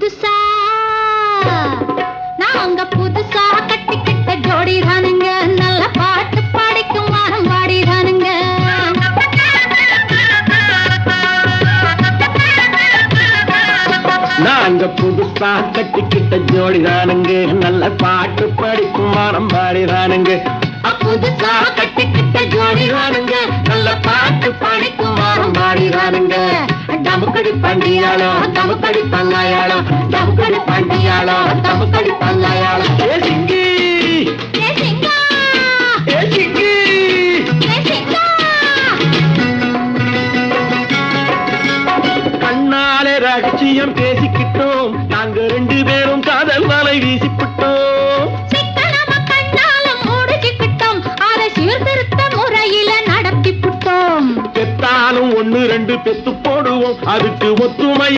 புதுசா நாங்க புதுசா கட்டிக்கிட்ட ஜோடி தானுங்க, நல்ல பாட்டு பாடிக்கும் வாரம் வாடி தானுங்க. நாங்க புதுசா கட்டிக்கிட்ட ஜோடி தானுங்க, நல்ல பாட்டு படிக்கும் வாரம் பாடி தானுங்க. புதுசா கட்டிக்கிட்ட ஜோடி தானுங்க, நல்ல பாட்டு படிக்கும் வாரம் பாடி தானுங்க. டமுக்கடி பண்டியாளோ டமுக்கடி பங்காயாளோ, டமுக்கடி பண்டியாளோ டமுக்கடி பங்காயாளோ. ஏ சிங்கி ஏ சிங்கா ஏ சிங்கி ஏ சிங்கா, கண்ணாலே ரகசியம் பேசிக்கிட்டோம், நாங்க 2 பேரும் காதல் வலை வீசிப்பிட்டோம். சிக்கனமா கண்ணால மூடிக்கிட்டோம், அதை சீர்திருத்த முறையில நடத்தி புட்டோம். பெத்தாலும் 1 2 பெத்து போடுவோம், அதுக்கு ஒத்துமை